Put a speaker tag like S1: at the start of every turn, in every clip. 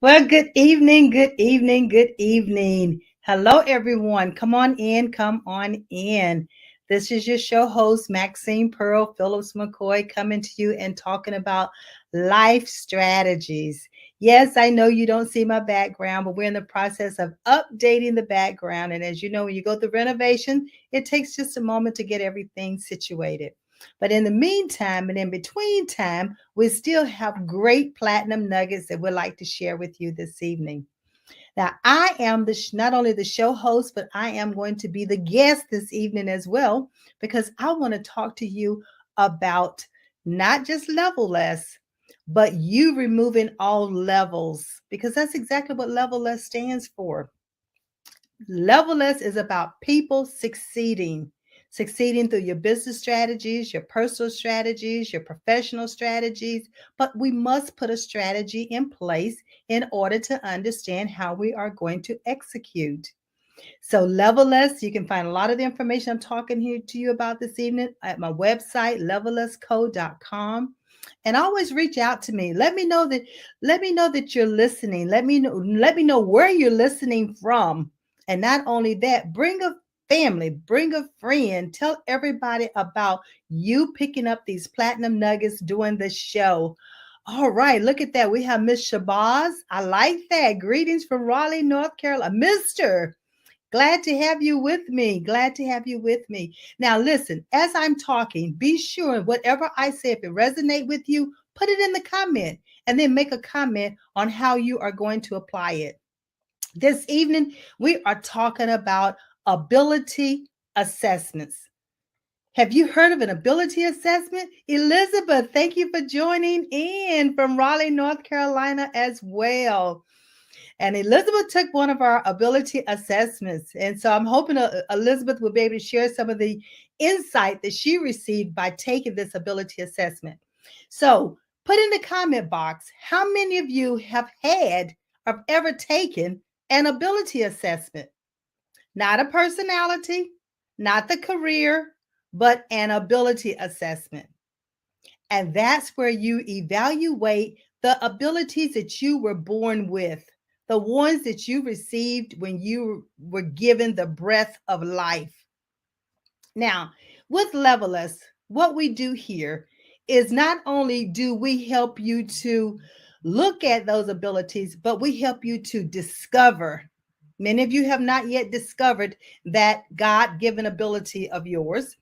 S1: Well, good evening, good evening, good evening. Hello, everyone. Come on in, come on in. This is your show host, Maxine Pearl Phillips McCoy, coming to you and talking about life strategies. Yes, I know you don't see my background, but we're in the process of updating the background. And as you know, when you go through renovation, it takes just a moment to get everything situated. But in the meantime and in between time, we still have great platinum nuggets that we'd like to share with you this evening. Now, I am not only the show host, but I am going to be the guest this evening as well, because I want to talk to you about not just level less, but you removing all levels, because that's exactly what level less stands for. Level less is about people succeeding through your business strategies, your personal strategies, your professional strategies. But we must put a strategy in place in order to understand how we are going to execute. So, Level Less, you can find a lot of the information I'm talking here to you about this evening at my website, levellessco.com. And always reach out to me. Let me know that you're listening. Let me know where you're listening from. And not only that, bring a family, bring a friend, tell everybody about you picking up these platinum nuggets doing the show. All right, look at that. We have Miss Shabazz. I like that. Greetings from Raleigh, North Carolina. Mr. Glad to have you with me. Glad to have you with me. Now, listen, as I'm talking, be sure whatever I say, if it resonate with you, put it in the comment and then make a comment on how you are going to apply it. This evening, we are talking about ability assessments. Have you heard of an ability assessment? Elizabeth, thank you for joining in from Raleigh, North Carolina as well. And Elizabeth took one of our ability assessments. And so I'm hoping Elizabeth will be able to share some of the insight that she received by taking this ability assessment. So put in the comment box how many of you have had or ever taken an ability assessment? Not a personality, not the career, but an ability assessment. And that's where you evaluate the abilities that you were born with, the ones that you received when you were given the breath of life. Now, with Leveless, what we do here is not only do we help you to look at those abilities, but we help you to discover. Many of you have not yet discovered that God given ability of yours.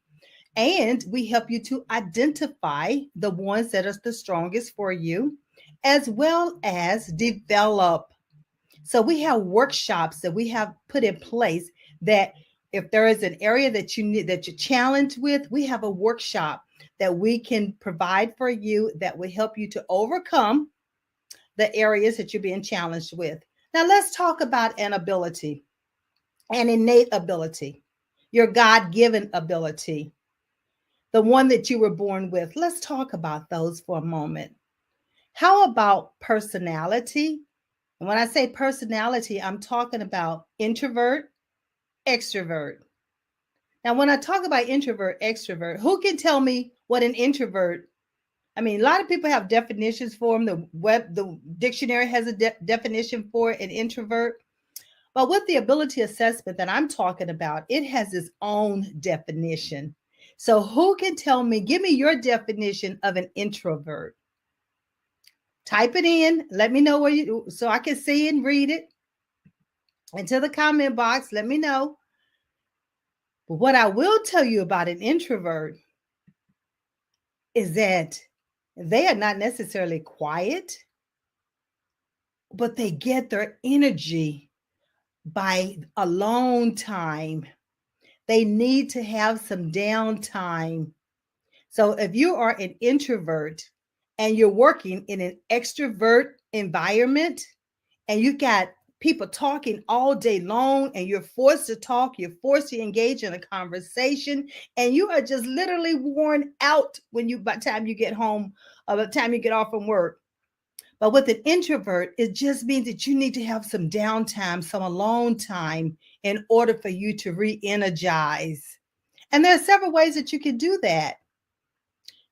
S1: And we help you to identify the ones that are the strongest for you, as well as develop. So we have workshops that we have put in place that if there is an area that you need that you're challenged with, we have a workshop that we can provide for you that will help you to overcome the areas that you're being challenged with. Now let's talk about an ability, an innate ability, your God-given ability, the one that you were born with. Let's talk about those for a moment. How about personality? And when I say personality, I'm talking about introvert, extrovert. Now, when I talk about introvert, extrovert, who can tell me what an introvert? I mean, a lot of people have definitions for them. The dictionary has a definition for an introvert. But with the ability assessment that I'm talking about, it has its own definition. So, who can tell me, give me your definition of an introvert? Type it in. Let me know where you, so I can see and read it. Into the comment box, let me know. But what I will tell you about an introvert is that they are not necessarily quiet, but they get their energy by alone time. They need to have some downtime. So if you are an introvert and you're working in an extrovert environment and you got people talking all day long and you're forced to talk, you're forced to engage in a conversation, and you are just literally worn out by the time you get home or by the time you get off from work. But with an introvert, it just means that you need to have some downtime, some alone time in order for you to re energize. And there are several ways that you can do that.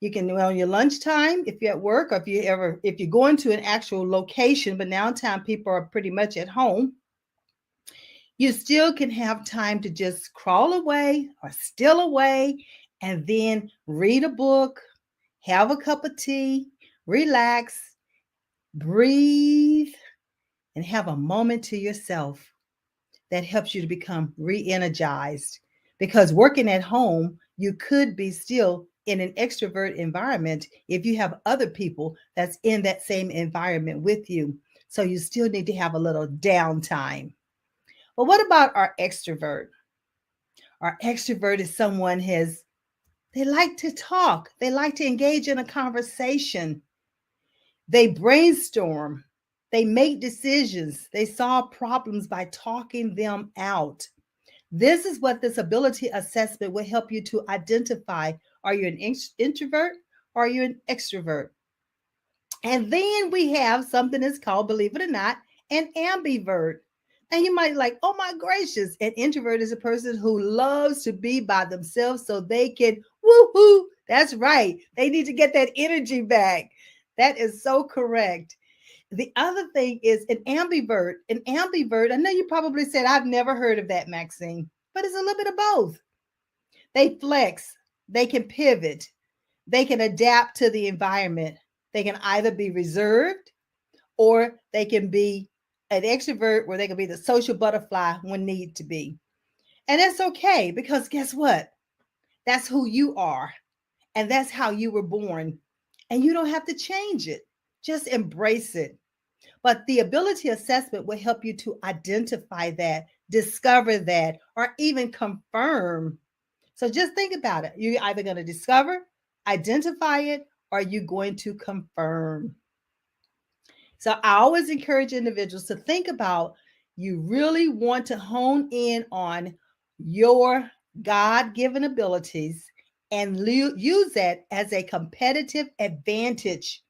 S1: You can on your lunchtime if you're at work, or if you're going to an actual location, but now time people are pretty much at home. You still can have time to just crawl away or steal away and then read a book, have a cup of tea, relax, breathe, and have a moment to yourself that helps you to become re-energized. Because working at home, you could be still in an extrovert environment if you have other people that's in that same environment with you. So you still need to have a little downtime. But what about our extrovert? Our extrovert is someone they like to talk. They like to engage in a conversation. They brainstorm. They make decisions. They solve problems by talking them out. This is what this ability assessment will help you to identify. Are you an introvert or are you an extrovert? And then we have something that's called, believe it or not, an ambivert. And you might like, oh my gracious, an introvert is a person who loves to be by themselves so they can woohoo. That's right. They need to get that energy back. That is so correct. The other thing is an ambivert. An ambivert, I know you probably said, I've never heard of that, Maxine, but it's a little bit of both. They flex, they can pivot, they can adapt to the environment. They can either be reserved or they can be an extrovert where they can be the social butterfly when need to be. And that's okay because guess what? That's who you are. And that's how you were born. And you don't have to change it. Just embrace it. But the ability assessment will help you to identify that, discover that, or even confirm. So just think about it. You're either going to discover, identify it, or you're going to confirm. So I always encourage individuals to think about you really want to hone in on your God given abilities and use that as a competitive advantage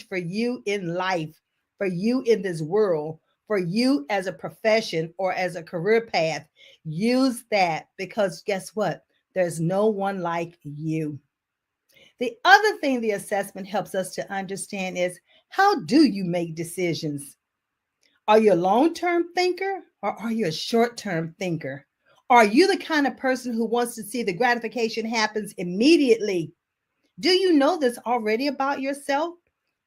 S1: for you in life, for you in this world, for you as a profession or as a career path. Use that because guess what? There's no one like you. The other thing the assessment helps us to understand is how do you make decisions? Are you a long term thinker or are you a short term thinker? Are you the kind of person who wants to see the gratification happens immediately? Do you know this already about yourself?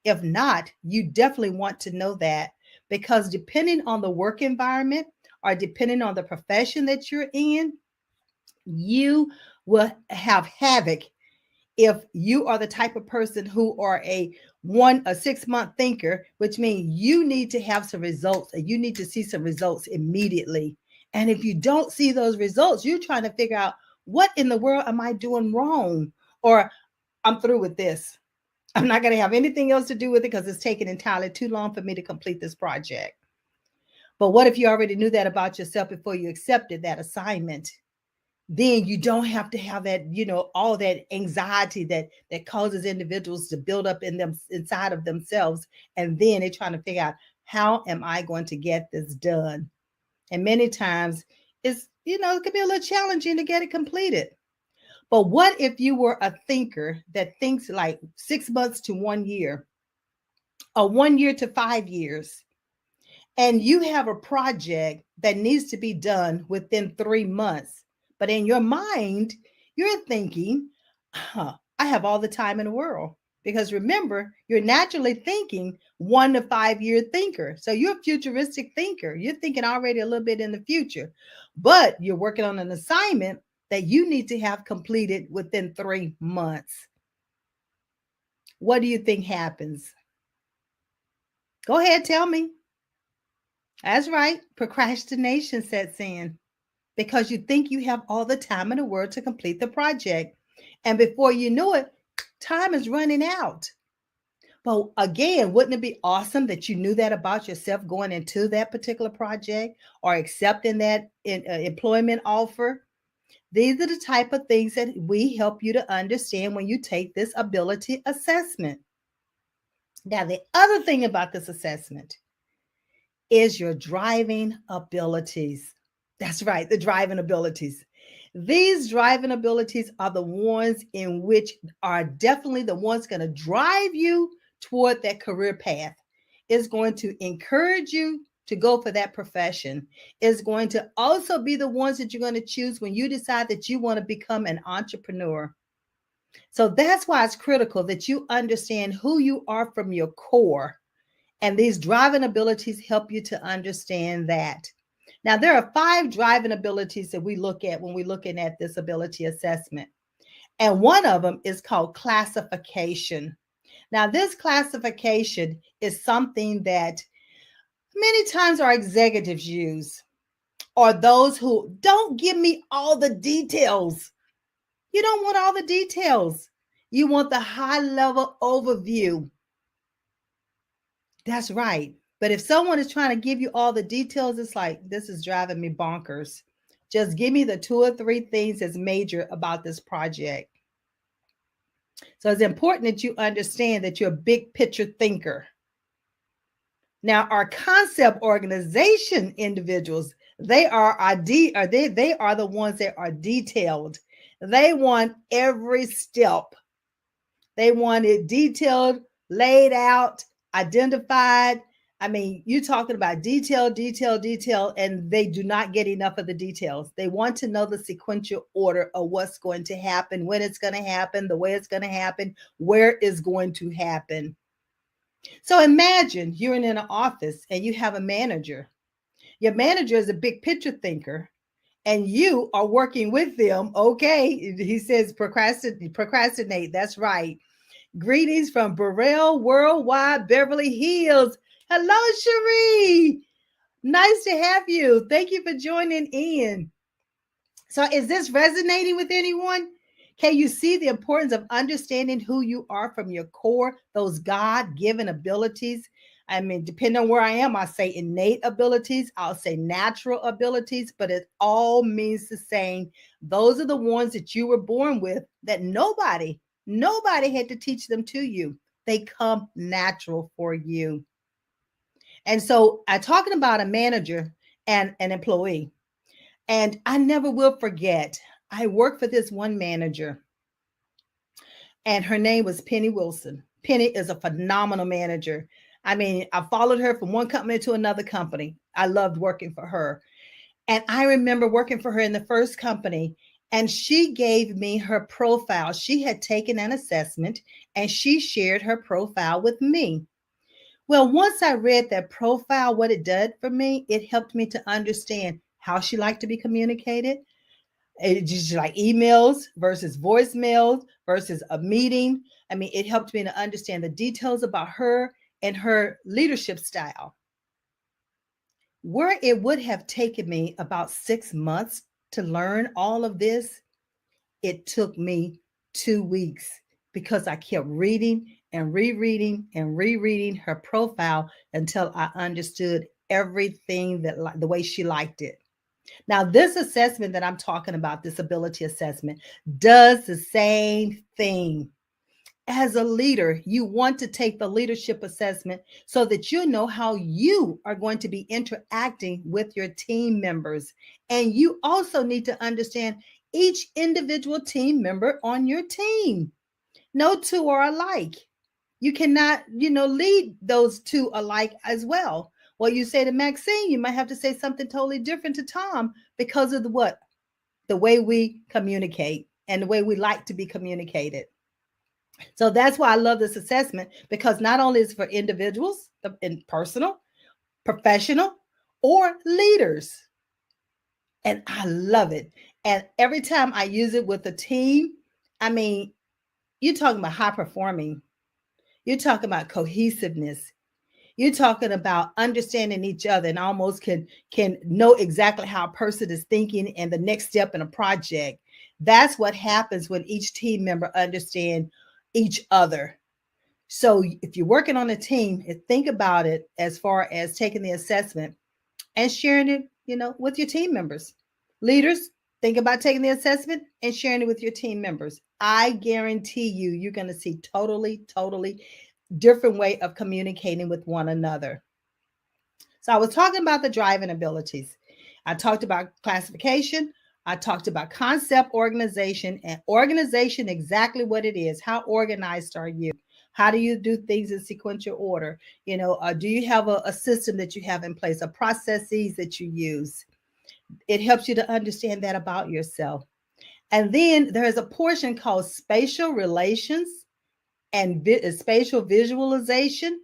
S1: If not, you definitely want to know that because depending on the work environment or depending on the profession that you're in, you will have havoc if you are the type of person who are a 6 month thinker, which means you need to have some results and you need to see some results immediately. And if you don't see those results, you're trying to figure out what in the world am I doing wrong? Or I'm through with this. I'm not going to have anything else to do with it because it's taken entirely too long for me to complete this project. But what if you already knew that about yourself before you accepted that assignment? Then you don't have to have that, all that anxiety that causes individuals to build up in them inside of themselves. And then they're trying to figure out, how am I going to get this done? And many times it could be a little challenging to get it completed. But what if you were a thinker that thinks like 6 months to 1 year, or 1 year to 5 years, and you have a project that needs to be done within 3 months, but in your mind, you're thinking, I have all the time in the world. Because remember, you're naturally thinking 1 to 5 year thinker. So you're a futuristic thinker. You're thinking already a little bit in the future, but you're working on an assignment that you need to have completed within 3 months. What do you think happens? Go ahead, tell me. That's right. Procrastination sets in because you think you have all the time in the world to complete the project. And before you know it, time is running out. But again, wouldn't it be awesome that you knew that about yourself going into that particular project or accepting that employment offer? These are the type of things that we help you to understand when you take this ability assessment. Now, the other thing about this assessment is your driving abilities. That's right, the driving abilities. These driving abilities are the ones in which are definitely the ones going to drive you toward that career path. It's going to encourage you to go for that profession. It's going to also be the ones that you're going to choose when you decide that you want to become an entrepreneur. So that's why it's critical that you understand who you are from your core. And these driving abilities help you to understand that. Now, there are 5 driving abilities that we look at when we're looking at this ability assessment. And one of them is called classification. Now, this classification is something that many times our executives use, or those who don't give me all the details. You don't want all the details. You want the high level overview. That's right. But if someone is trying to give you all the details, it's like, this is driving me bonkers. Just give me the 2 or 3 things that's major about this project. So it's important that you understand that you're a big picture thinker. Now, our concept organization individuals, they are they are the ones that are detailed. They want every step. They want it detailed, laid out, identified. I mean, you're talking about detail, detail, detail, and they do not get enough of the details. They want to know the sequential order of what's going to happen, when it's going to happen, the way it's going to happen, where it's going to happen. So imagine you're in an office and you have a manager. Your manager is a big picture thinker, and you are working with them. Okay, he says procrastinate. That's right. Greetings from Burrell Worldwide, Beverly Hills. Hello, Cherie. Nice to have you. Thank you for joining in. So, is this resonating with anyone? Can you see the importance of understanding who you are from your core, those God given abilities? I mean, depending on where I am, I say innate abilities, I'll say natural abilities, but it all means the same. Those are the ones that you were born with that nobody had to teach them to you. They come natural for you. And so I'm talking about a manager and an employee. And I never will forget, I worked for this one manager, and her name was Penny Wilson. Penny is a phenomenal manager. I mean, I followed her from one company to another company. I loved working for her. And I remember working for her in the first company, and she gave me her profile. She had taken an assessment and she shared her profile with me. Well, once I read that profile, what it did for me, it helped me to understand how she liked to be communicated. It's just like emails versus voicemails versus a meeting. I mean, it helped me to understand the details about her and her leadership style. Where it would have taken me about 6 months to learn all of this, it took me 2 weeks because I kept reading and rereading and rereading her profile until I understood everything that the way she liked it. Now, this assessment that I'm talking about, this ability assessment, does the same thing. As a leader, you want to take the leadership assessment so that you know how you are going to be interacting with your team members. And you also need to understand each individual team member on your team. No two are alike. You cannot, lead those two alike as well. What you say to Maxine, you might have to say something totally different to Tom because of the way we communicate and the way we like to be communicated. So that's why I love this assessment, because not only is it for individuals in personal, professional, or leaders. And I love it. And every time I use it with a team, I mean, you're talking about high performing. You're talking about cohesiveness. You're talking about understanding each other and almost can know exactly how a person is thinking and the next step in a project. That's what happens when each team member understand each other. So if you're working on a team, think about it as far as taking the assessment and sharing it, with your team members. Leaders, think about taking the assessment and sharing it with your team members. I guarantee you're going to see totally different way of communicating with one another. So I was talking about the driving abilities. I talked about classification, I talked about concept, organization, and organization, exactly what it is. How organized are you? How do you do things in sequential order? Do you have a system that you have in place, a processes that you use? It helps you to understand that about yourself. And then there's a portion called spatial relations and spatial visualization.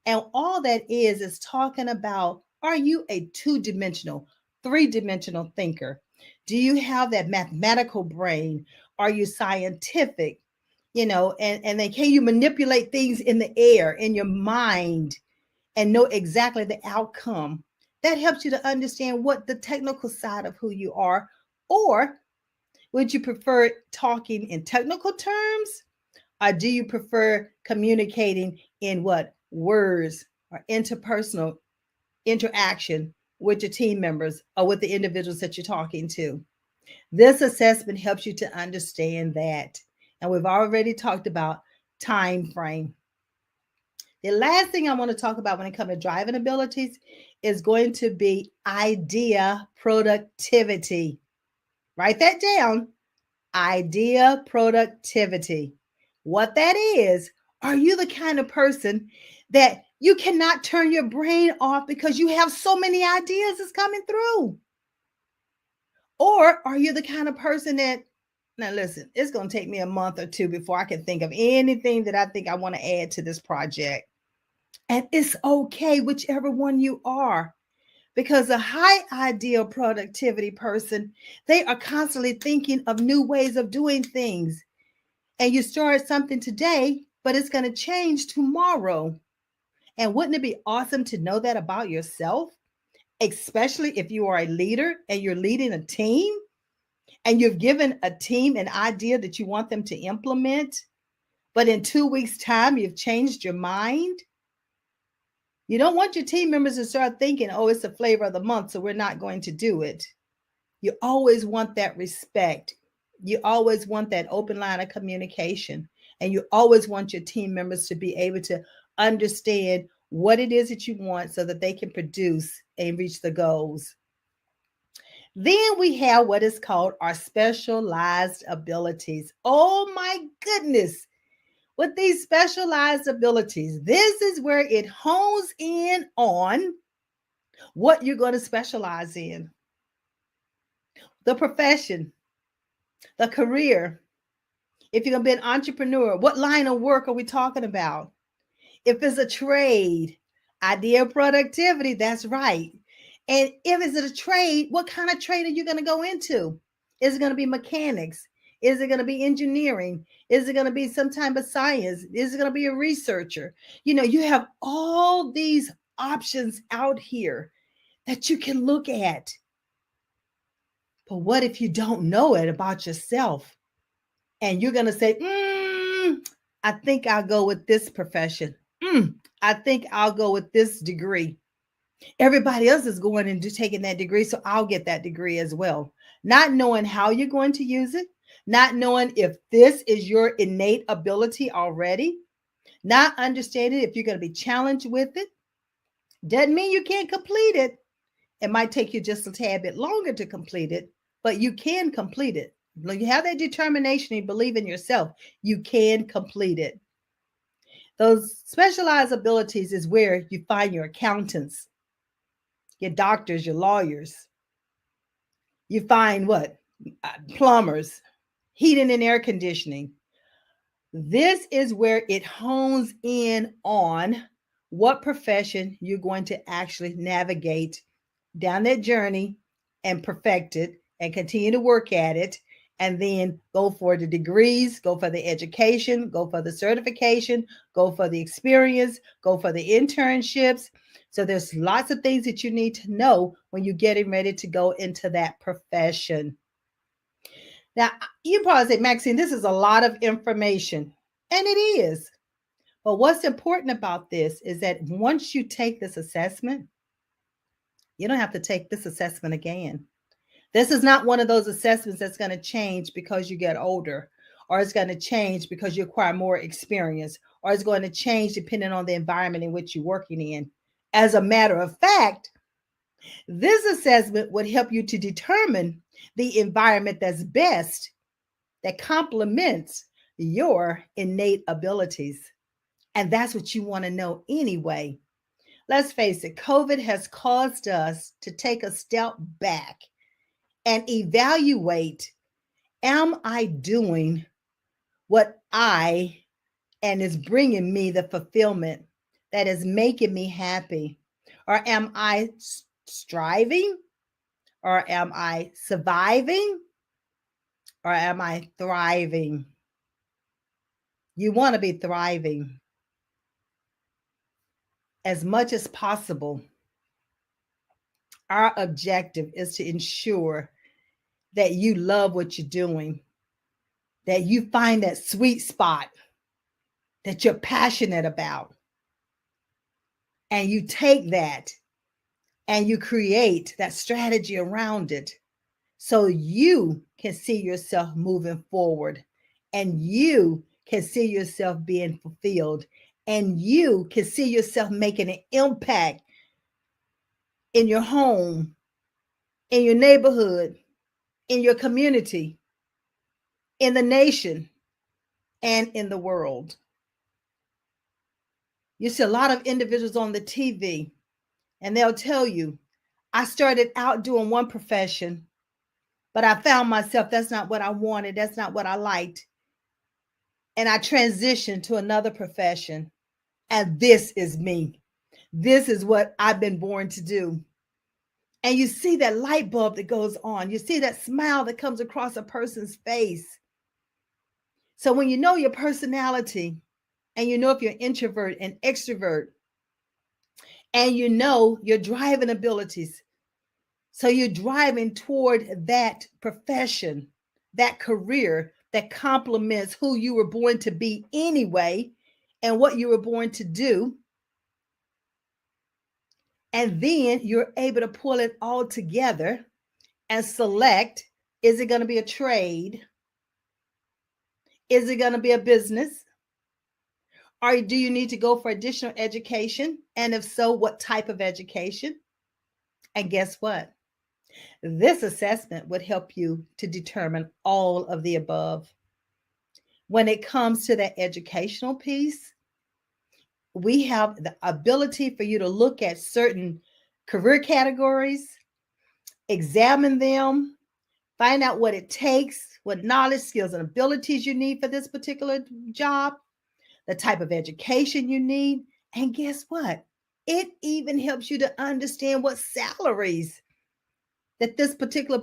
S1: And all that is talking about, are you a two-dimensional, three-dimensional thinker? Do you have that mathematical brain? Are you scientific? And then can you manipulate things in the air, in your mind, and know exactly the outcome? That helps you to understand what the technical side of who you are. Or would you prefer talking in technical terms? Or do you prefer communicating in what? Words or interpersonal interaction with your team members or with the individuals that you're talking to? This assessment helps you to understand that. And we've already talked about time frame. The last thing I want to talk about when it comes to driving abilities is going to be idea productivity. Write that down. Idea productivity. What that is, are you the kind of person that you cannot turn your brain off because you have so many ideas that's coming through? Or are you the kind of person that, now listen, it's going to take me a month or two before I can think of anything that I think I want to add to this project? And it's okay, whichever one you are. Because a high ideal productivity person, they are constantly thinking of new ways of doing things. And you start something today, but it's going to change tomorrow. And wouldn't it be awesome to know that about yourself? Especially if you are a leader and you're leading a team and you've given a team an idea that you want them to implement, but in 2 weeks' time, you've changed your mind. You don't want your team members to start thinking, oh, it's the flavor of the month, so we're not going to do it. You always want that respect. You always want that open line of communication. And you always want your team members to be able to understand what it is that you want so that they can produce and reach the goals. Then we have what is called our specialized abilities. Oh my goodness. With these specialized abilities, this is where it hones in on what you're going to specialize in. The profession, the career. If you're going to be an entrepreneur, what line of work are we talking about? If it's a trade, idea productivity, that's right. And if it's a trade, what kind of trade are you going to go into? Is it going to be mechanics? Is it going to be engineering? Is it going to be some type of science? Is it going to be a researcher? You have all these options out here that you can look at. But what if you don't know it about yourself? And you're going to say, I think I'll go with this profession. I think I'll go with this degree. Everybody else is going and taking that degree, so I'll get that degree as well. Not knowing how you're going to use it, not knowing if this is your innate ability already, not understanding if you're going to be challenged with it. Doesn't mean you can't complete it. It might take you just a tad bit longer to complete it, but you can complete it. When you have that determination and believe in yourself, you can complete it. Those specialized abilities is where you find your accountants, your doctors, your lawyers. You find what? Plumbers, heating and air conditioning. This is where it hones in on what profession you're going to actually navigate down that journey and perfect it and continue to work at it, and then go for the degrees, go for the education, go for the certification, go for the experience, go for the internships. So there's lots of things that you need to know when you're getting ready to go into that profession. Now, you probably say, Maxine, this is a lot of information. And it is. But what's important about this is that once you take this assessment, you don't have to take this assessment again. This is not one of those assessments that's going to change because you get older, or it's going to change because you acquire more experience, or it's going to change depending on the environment in which you're working in. As a matter of fact, this assessment would help you to determine the environment that's best, that complements your innate abilities. And that's what you want to know anyway. Let's face it, COVID has caused us to take a step back and evaluate, am I doing what I and is bringing me the fulfillment that is making me happy? Or am I striving? Or am I surviving? Or am I thriving? You want to be thriving as much as possible. Our objective is to ensure that you love what you're doing, that you find that sweet spot that you're passionate about. And you take that and you create that strategy around it so you can see yourself moving forward and you can see yourself being fulfilled and you can see yourself making an impact in your home, in your neighborhood, in your community, in the nation, and in the world. You see a lot of individuals on the TV, and they'll tell you, I started out doing one profession, but I found myself, that's not what I wanted. That's not what I liked. And I transitioned to another profession. And this is me. This is what I've been born to do. And you see that light bulb that goes on. You see that smile that comes across a person's face. So when you know your personality, and you know if you're introvert and extrovert, and you know your driving abilities, so you're driving toward that profession, that career that complements who you were born to be anyway, and what you were born to do. And then you're able to pull it all together and select, is it going to be a trade? Is it going to be a business? Or do you need to go for additional education? And if so, what type of education? And guess what? This assessment would help you to determine all of the above. When it comes to that educational piece, we have the ability for you to look at certain career categories, examine them, find out what it takes, what knowledge, skills, and abilities you need for this particular job, the type of education you need. And guess what? It even helps you to understand what salaries that this particular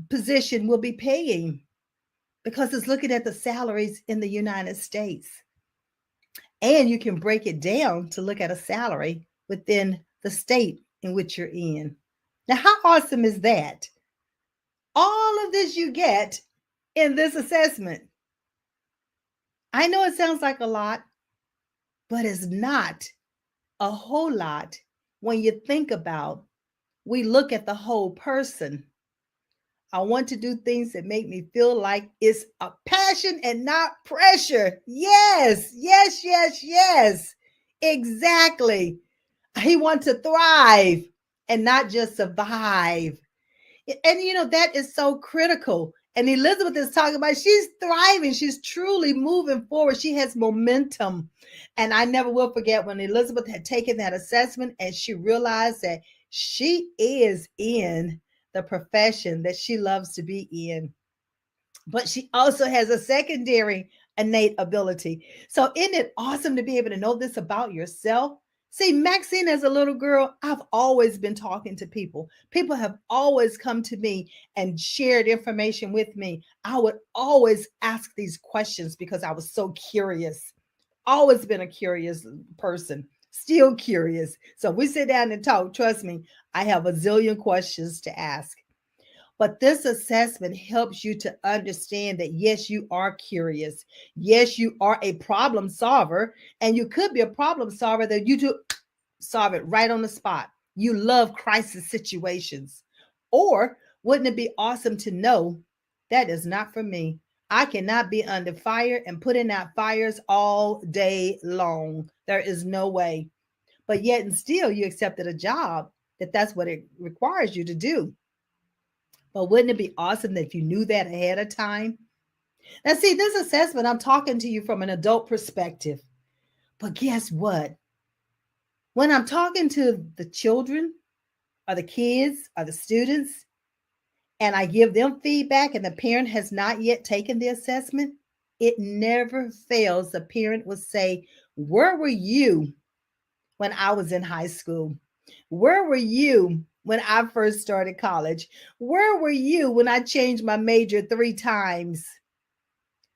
S1: position will be paying, because it's looking at the salaries in the United States. And you can break it down to look at a salary within the state in which you're in. Now, how awesome is that? All of this you get in this assessment. I know it sounds like a lot, but it's not a whole lot when you think about, we look at the whole person. I want to do things that make me feel like it's a passion and not pressure. Yes, yes, yes, yes. Exactly. He wants to thrive and not just survive. And that is so critical. And Elizabeth is talking about, she's thriving. She's truly moving forward. She has momentum. And I never will forget when Elizabeth had taken that assessment and she realized that she is in the profession that she loves to be in. But she also has a secondary innate ability. So isn't it awesome to be able to know this about yourself? See, Maxine, as a little girl, I've always been talking to people. People have always come to me and shared information with me. I would always ask these questions because I was so curious. Always been a curious person, still curious. So we sit down and talk. Trust me, I have a zillion questions to ask. But this assessment helps you to understand that, yes, you are curious. Yes, you are a problem solver. And you could be a problem solver that you do solve it right on the spot. You love crisis situations. Or wouldn't it be awesome to know that is not for me? I cannot be under fire and putting out fires all day long. There is no way. But yet and still you accepted a job that's what it requires you to do. But wouldn't it be awesome that if you knew that ahead of time? Now, see, this assessment, I'm talking to you from an adult perspective. But guess what? When I'm talking to the children or the kids or the students, and I give them feedback and the parent has not yet taken the assessment, it never fails. The parent will say, where were you when I was in high school? Where were you when I first started college? Where were you when I changed my major 3 times?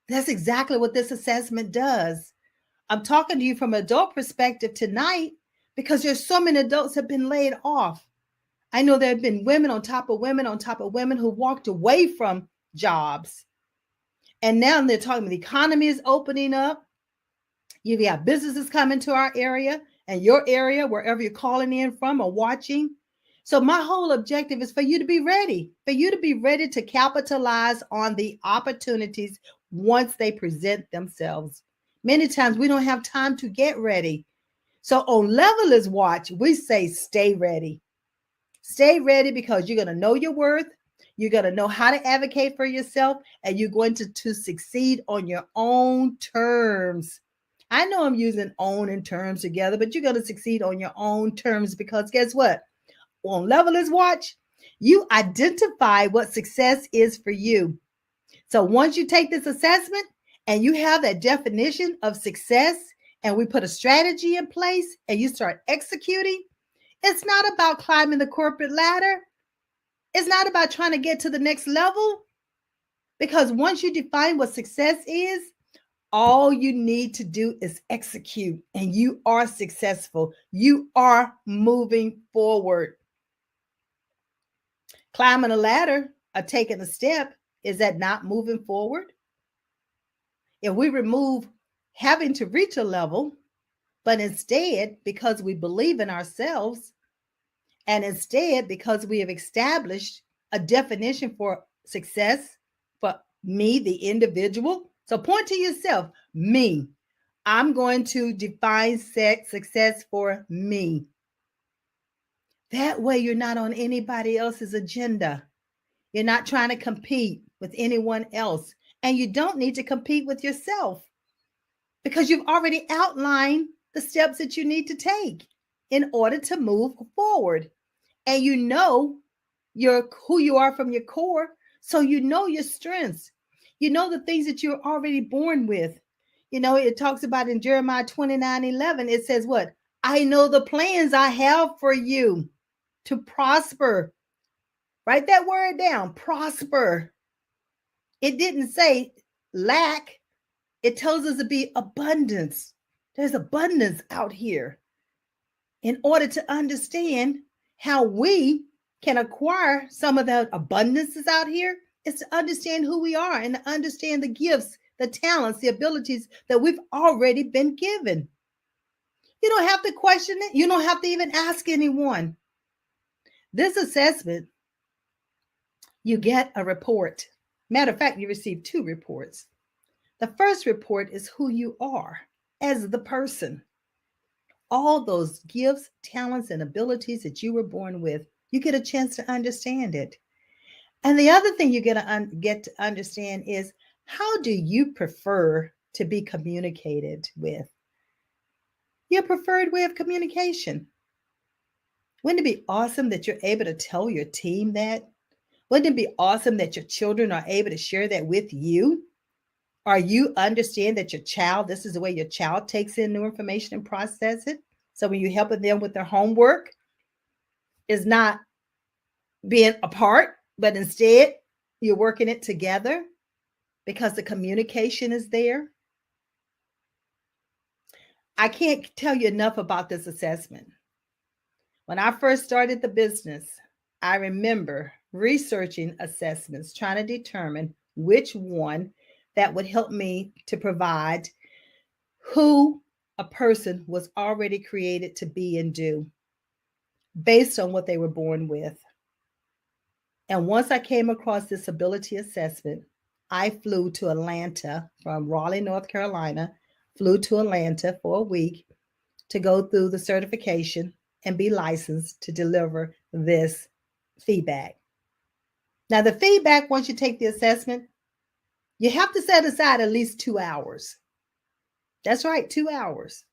S1: That's exactly what this assessment does. I'm talking to you from an adult perspective tonight because there's so many adults have been laid off. I know there have been women on top of women on top of women who walked away from jobs. And now they're talking the economy is opening up. You've got businesses coming to our area and your area, wherever you're calling in from or watching. So my whole objective is for you to be ready, to capitalize on the opportunities once they present themselves. Many times we don't have time to get ready. So on Levelers Watch, we say stay ready. Stay ready because you're going to know your worth. You're going to know how to advocate for yourself, and you're going to succeed on your own terms. I know I'm using own and terms together, but you're going to succeed on your own terms because guess what? On Levelers Watch, you identify what success is for you. So once you take this assessment and you have that definition of success, and we put a strategy in place and you start executing, it's not about climbing the corporate ladder. It's not about trying to get to the next level. Because once you define what success is, all you need to do is execute and you are successful. You are moving forward. Climbing a ladder or taking a step, is that not moving forward? If we remove having to reach a level, but instead, because we believe in ourselves, and instead, because we have established a definition for success for me, the individual. So point to yourself, me. I'm going to define success for me. That way, you're not on anybody else's agenda. You're not trying to compete with anyone else. And you don't need to compete with yourself because you've already outlined the steps that you need to take in order to move forward. And you know who you are from your core. So you know your strengths. You know the things that you're already born with. You know, it talks about in Jeremiah 29:11, it says what? I know the plans I have for you to prosper. Write that word down, prosper. It didn't say lack. It tells us to be abundance. There's abundance out here. In order to understand how we can acquire some of the abundances out here, is to understand who we are and to understand the gifts, the talents, the abilities that we've already been given. You don't have to question it. You don't have to even ask anyone. This assessment, you get a report. Matter of fact, you receive 2 reports. The first report is who you are as the person. All those gifts, talents, and abilities that you were born with, you get a chance to understand it. And the other thing you get to understand is, how do you prefer to be communicated with? Your preferred way of communication. Wouldn't it be awesome that you're able to tell your team that? Wouldn't it be awesome that your children are able to share that with you? Or you understand that this is the way your child takes in new information and process it. So when you're helping them with their homework, is not being apart, but instead you're working it together because the communication is there. I can't tell you enough about this assessment. When I first started the business, I remember researching assessments, trying to determine which one that would help me to provide who a person was already created to be and do based on what they were born with. And once I came across this ability assessment, I flew to Atlanta from Raleigh, North Carolina, flew to Atlanta for a week to go through the certification and be licensed to deliver this feedback. Now, the feedback, once you take the assessment, you have to set aside at least 2 hours. That's right, 2 hours.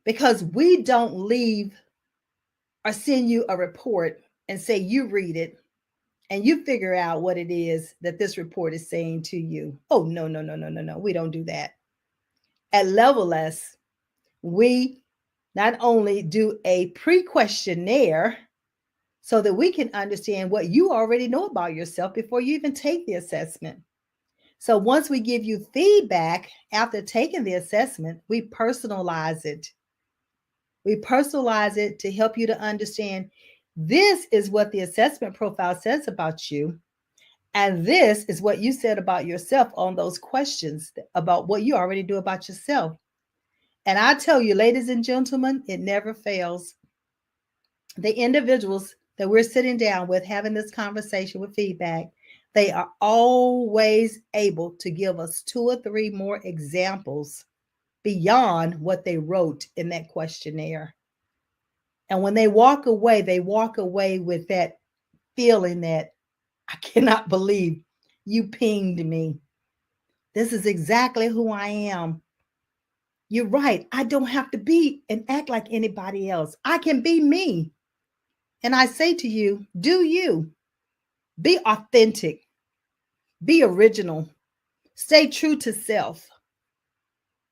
S1: Because we don't leave or send you a report and say you read it and you figure out what it is that this report is saying to you. Oh, no, no, no, no, no, no. We don't do that. At Level S, we not only do a pre-questionnaire so that we can understand what you already know about yourself before you even take the assessment. So once we give you feedback after taking the assessment, we personalize it. We personalize it to help you to understand this is what the assessment profile says about you. And this is what you said about yourself on those questions about what you already do about yourself. And I tell you, ladies and gentlemen, it never fails. The individuals that we're sitting down with having this conversation with feedback, they are always able to give us 2 or 3 more examples beyond what they wrote in that questionnaire. And when they walk away with that feeling that I cannot believe you pinged me. This is exactly who I am. You're right. I don't have to be and act like anybody else. I can be me. And I say to you, do you. Be authentic. Be original. Stay true to self.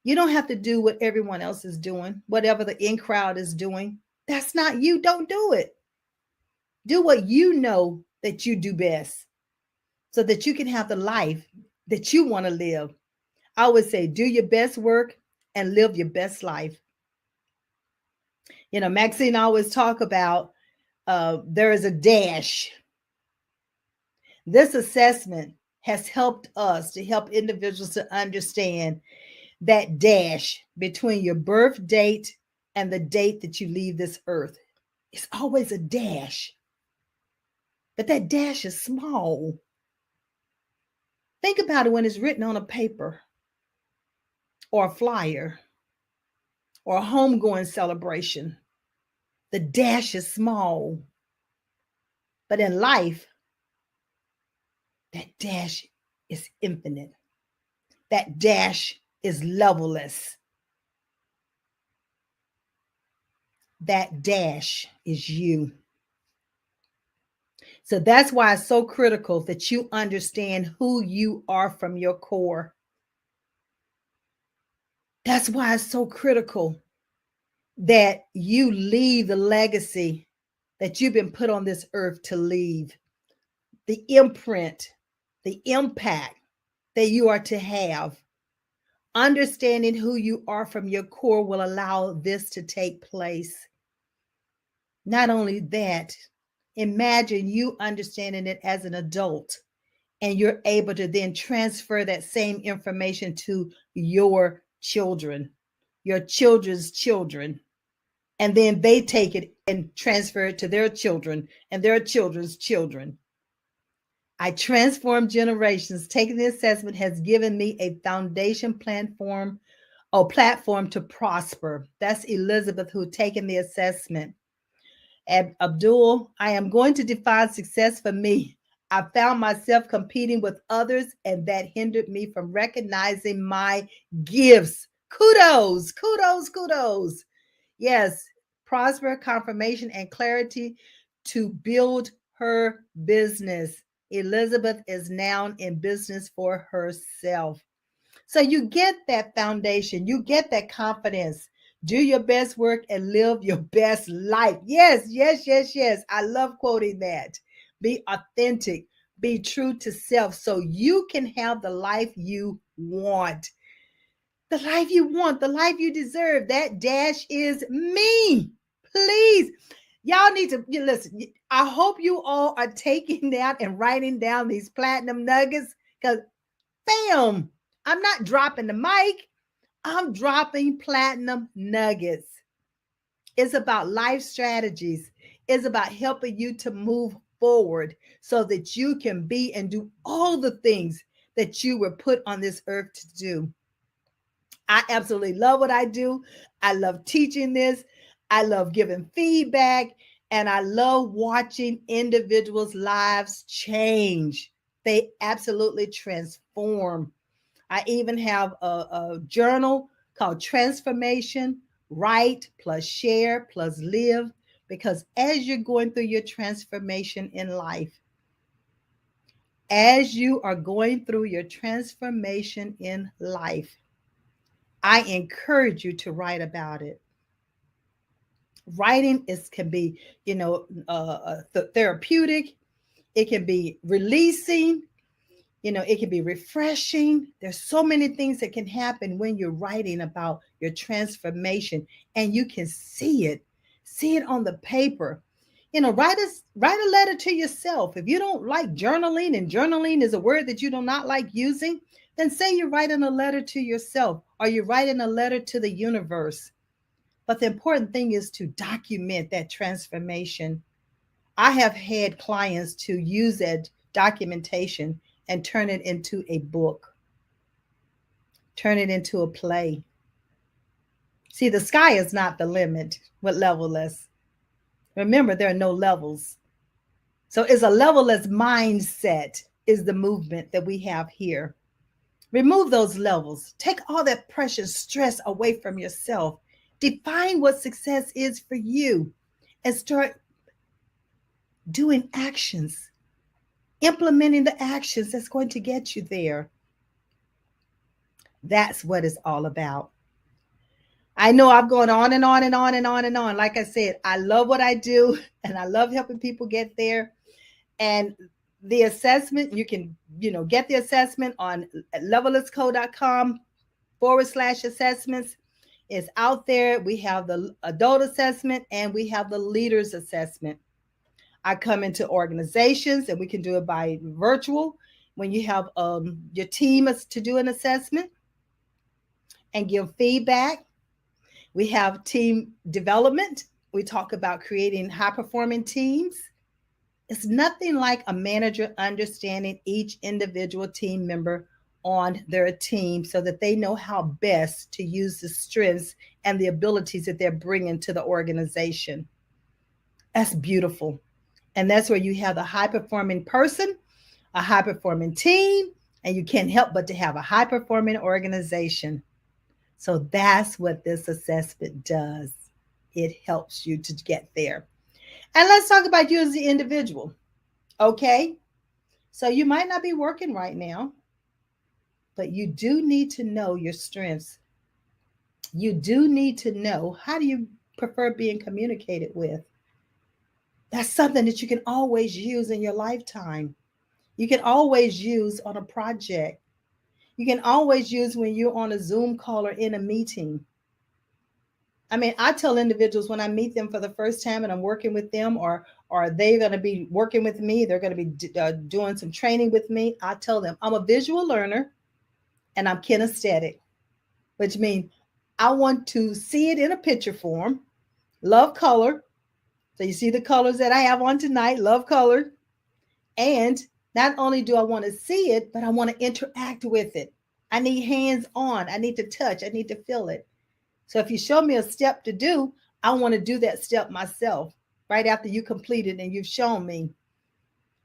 S1: You don't have to do what everyone else is doing, whatever the in crowd is doing. That's not you. Don't do it. Do what you know that you do best so that you can have the life that you want to live. I would say do your best work and live your best life. Maxine always talk about there is a dash. This assessment has helped us to help individuals to understand that dash between your birth date and the date that you leave this earth. It's always a dash, but that dash is small. Think about it when it's written on a paper or a flyer or a homegoing celebration. The dash is small, but in life, that dash is infinite. That dash is levelless. That dash is you. So that's why it's so critical that you understand who you are from your core. That's why it's so critical that you leave the legacy that you've been put on this earth to leave, the imprint, the impact that you are to have. Understanding who you are from your core will allow this to take place. Not only that, imagine you understanding it as an adult and you're able to then transfer that same information to your children, your children's children, and then they take it and transfer it to their children and their children's children. I transform generations. Taking the assessment has given me a foundation platform to prosper. That's Elizabeth who taken the assessment. Abdul, I am going to define success for me. I found myself competing with others, and that hindered me from recognizing my gifts. Kudos, kudos, kudos. Yes, prosper, confirmation, and clarity to build her business. Elizabeth is now in business for herself. So you get that foundation, you get that confidence. Do your best work and live your best life. Yes, yes, yes, yes. I love quoting that. Be authentic, be true to self so you can have the life you want. The life you want, the life you deserve. That dash is me. Please. Y'all need to listen. I hope you all are taking down and writing down these platinum nuggets because, bam, I'm not dropping the mic. I'm dropping platinum nuggets. It's about life strategies. It's about helping you to move forward so that you can be and do all the things that you were put on this earth to do. I absolutely love what I do. I love teaching this. I love giving feedback. And I love watching individuals' lives change. They absolutely transform. I even have a journal called Transformation, Write plus Share plus Live, because as you're going through your transformation in life, as you are going through your transformation in life, I encourage you to write about it. Writing can be, therapeutic. It can be releasing. It can be refreshing. There's so many things that can happen when you're writing about your transformation, and you can see it on the paper. Write a letter to yourself. If you don't like journaling, and journaling is a word that you do not like using, then say you're writing a letter to yourself, or you're writing a letter to the universe. But the important thing is to document that transformation. I have had clients to use that documentation and turn it into a book, turn it into a play. See, the sky is not the limit with levelless. Remember, there are no levels. So it's a levelless mindset is the movement that we have here. Remove those levels. Take all that precious stress away from yourself. Define what success is for you and start doing actions, implementing the actions that's going to get you there. That's what it's all about. I know I've gone on and on and on and on and on. Like I said, I love what I do and I love helping people get there. And the assessment, you can, get the assessment on levellessco.com/assessments. It's out there. We have the adult assessment and we have the leaders assessment. I come into organizations and we can do it by virtual when you have your team to do an assessment and give feedback. We have team development. We talk about creating high performing teams. It's nothing like a manager understanding each individual team member on their team so that they know how best to use the strengths and the abilities that they're bringing to the organization. That's beautiful. And that's where you have the high performing person, a high performing team, and you can't help but to have a high performing organization. So that's what this assessment does. It helps you to get there. And let's talk about you as the individual. Okay? So you might not be working right now, but you do need to know your strengths. You do need to know, how do you prefer being communicated with? That's something that you can always use in your lifetime. You can always use on a project. You can always use when you're on a Zoom call or in a meeting. I mean, I tell individuals when I meet them for the first time and I'm working with them, or they're going to be working with me, they're going to be doing some training with me. I tell them I'm a visual learner and I'm kinesthetic, which means I want to see it in a picture form. Love color. So you see the colors that I have on tonight, love color. And not only do I want to see it, but I want to interact with it. I need hands on. I need to touch. I need to feel it. So if you show me a step to do, I want to do that step myself right after you complete it and you've shown me.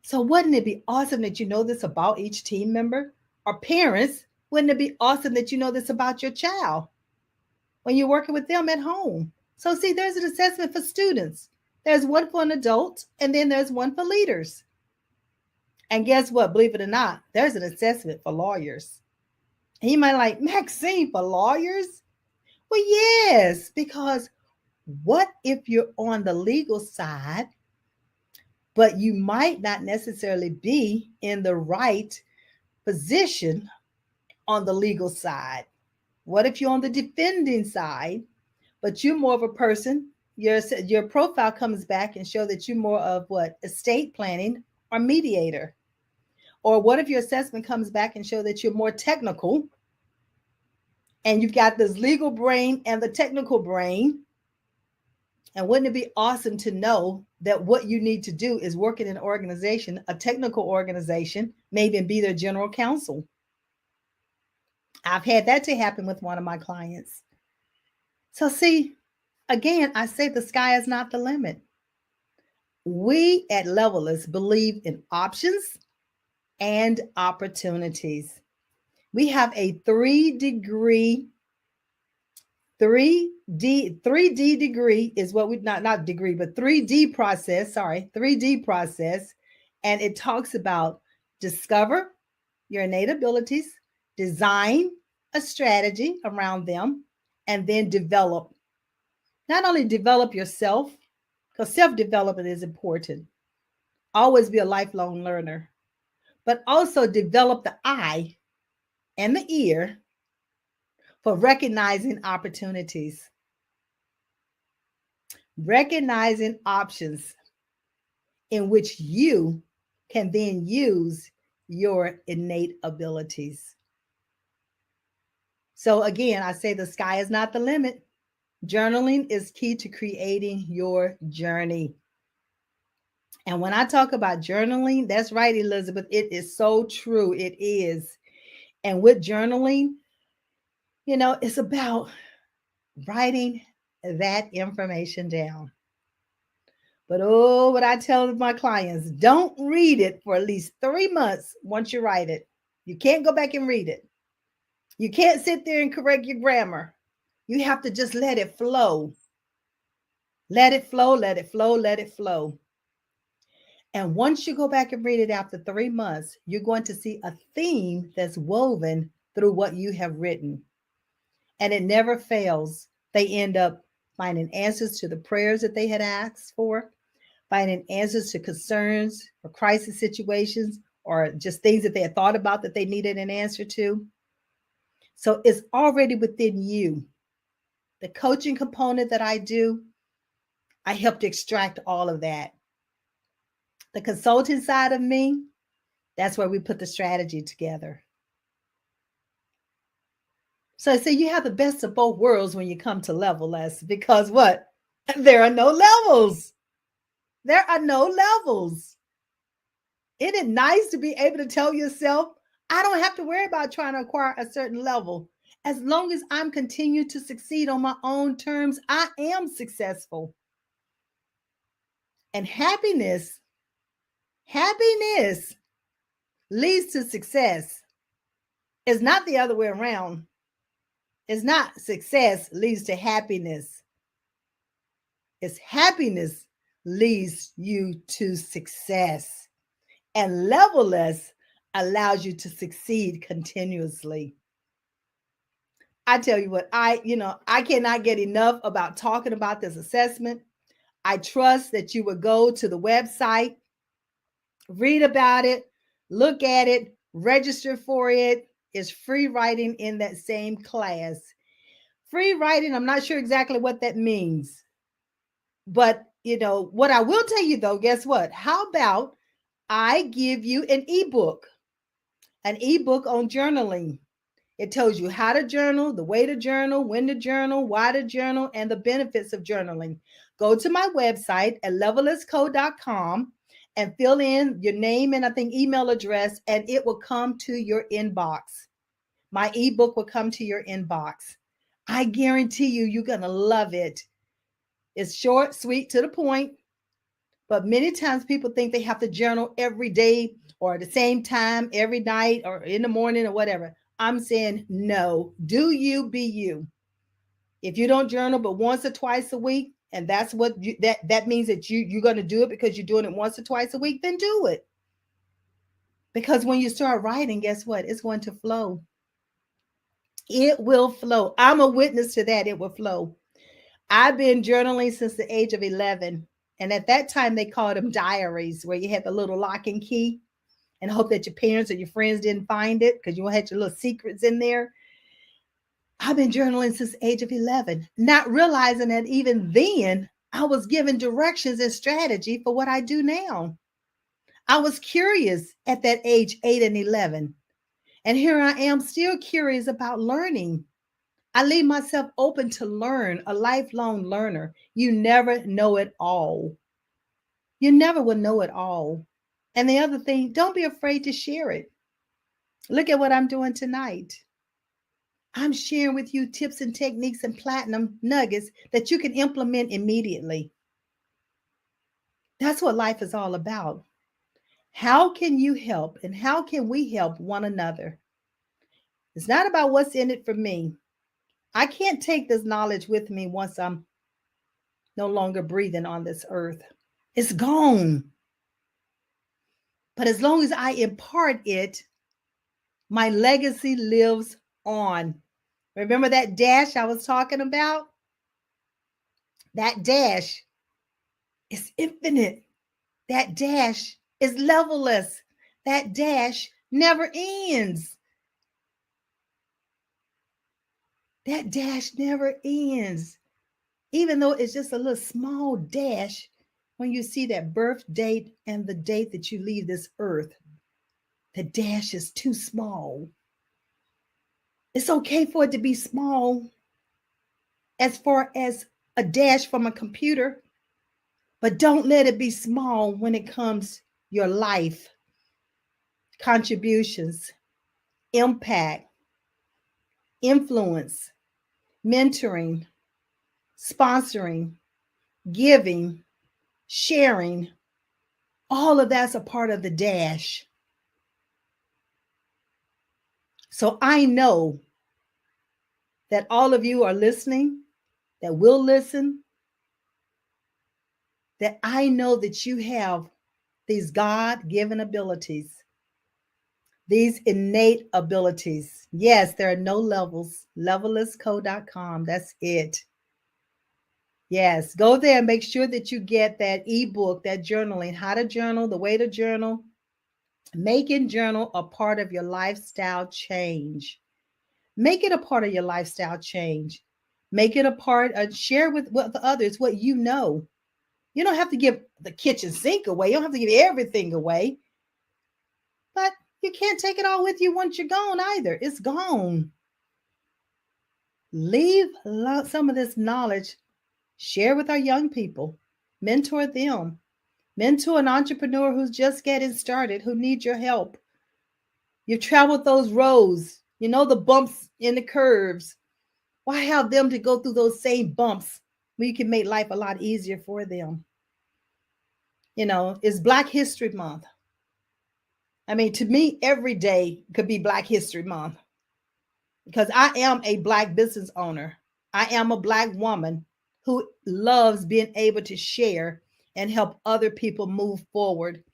S1: So wouldn't it be awesome that you know this about each team member? Or parents, wouldn't it be awesome that you know this about your child when you're working with them at home? So see, there's an assessment for students. There's one for an adult, and then there's one for leaders. And guess what? Believe it or not, there's an assessment for lawyers. And you might like, Maxine, for lawyers? Well, yes, because what if you're on the legal side, but you might not necessarily be in the right position on the legal side? What if you're on the defending side, but you're more of a person, your profile comes back and show that you're more of what? Estate planning or mediator? Or what if your assessment comes back and show that you're more technical and you've got this legal brain and the technical brain? And wouldn't it be awesome to know that what you need to do is work in an organization, a technical organization, maybe be their general counsel? I've had that to happen with one of my clients. So see, again, I say the sky is not the limit. We at Levelers believe in options and opportunities. We have a 3D degree is what we not degree, but 3D process, sorry, 3D process. And it talks about discover your innate abilities, design a strategy around them, and then develop. Not only develop yourself, because self-development is important. Always be a lifelong learner, but also develop the eye and the ear for recognizing opportunities, recognizing options in which you can then use your innate abilities. So, again, I say the sky is not the limit. Journaling is key to creating your journey. And when I talk about journaling, that's right, Elizabeth. It is so true. It is. And with journaling, it's about writing that information down. But oh, what I tell my clients, don't read it for at least 3 months once you write it. You can't go back and read it. You can't sit there and correct your grammar. You have to just let it flow. Let it flow, let it flow, let it flow. And once you go back and read it after 3 months, you're going to see a theme that's woven through what you have written. And it never fails. They end up finding answers to the prayers that they had asked for, finding answers to concerns or crisis situations, or just things that they had thought about that they needed an answer to. So it's already within you. The coaching component that I do, I help to extract all of that. The consulting side of me, that's where we put the strategy together. So I say you have the best of both worlds when you come to Levelers, because what? There are no levels. There are no levels. Isn't it nice to be able to tell yourself, I don't have to worry about trying to acquire a certain level. As long as I'm continuing to succeed on my own terms, I am successful. And happiness leads to success. It's not the other way around. It's not success leads to happiness. It's happiness leads you to success. And Levelers allows you to succeed continuously. I tell you what, I cannot get enough about talking about this assessment. I trust that you would go to the website, read about it, look at it, register for it. It's free writing in that same class. Free writing, I'm not sure exactly what that means. But, what I will tell you though, guess what? How about I give you an ebook on journaling. It tells you how to journal, the way to journal, when to journal, why to journal, and the benefits of journaling. Go to my website at levelisco.com and fill in your name and I think email address, and it will come to your inbox. My ebook will come to your inbox. I guarantee you're going to love it. It's short, sweet, to the point. But many times people think they have to journal every day or at the same time every night or in the morning or whatever. I'm saying no. Do you, be you. If you don't journal but once or twice a week, and that's what that means that you're going to do it because you're doing it once or twice a week, then do it. Because when you start writing, guess what? It's going to flow. It will flow. I'm a witness to that. It will flow. I've been journaling since the age of 11. And at that time, they called them diaries, where you had the little lock and key and hope that your parents or your friends didn't find it because you had your little secrets in there. I've been journaling since the age of 11, not realizing that even then I was given directions and strategy for what I do now. I was curious at that age, 8 and 11. And here I am still curious about learning. I leave myself open to learn, a lifelong learner. You never know it all. You never will know it all. And the other thing, don't be afraid to share it. Look at what I'm doing tonight. I'm sharing with you tips and techniques and platinum nuggets that you can implement immediately. That's what life is all about. How can you help and how can we help one another? It's not about what's in it for me. I can't take this knowledge with me once I'm no longer breathing on this earth. It's gone. But as long as I impart it, my legacy lives on. Remember that dash I was talking about? That dash is infinite. That dash is levelless. That dash never ends. That dash never ends. Even though it's just a little small dash, when you see that birth date and the date that you leave this earth, the dash is too small. It's okay for it to be small as far as a dash from a computer, but don't let it be small when it comes your life, contributions, impact, influence, mentoring, sponsoring, giving, sharing. All of that's a part of the dash. So I know that all of you are listening, that will listen, that I know that you have these God-given abilities, these innate abilities. Yes, there are no levels. Levellessco.com. That's it. Yes, go there and make sure that you get that ebook, that journaling, how to journal, the way to journal, making journal a part of your lifestyle change. Make it a part of your lifestyle change. Make it a part of, share with others what you know. You don't have to give the kitchen sink away. You don't have to give everything away. But you can't take it all with you once you're gone either. It's gone. Leave some of this knowledge. Share with our young people. Mentor them. Mentor an entrepreneur who's just getting started, who needs your help. You've traveled those roads. You know the bumps in the curves. Why have them to go through those same bumps when you can make life a lot easier for them? You know, it's Black History Month. I mean, to me, every day could be Black History Month because I am a Black business owner. I am a Black woman who loves being able to share and help other people move forward.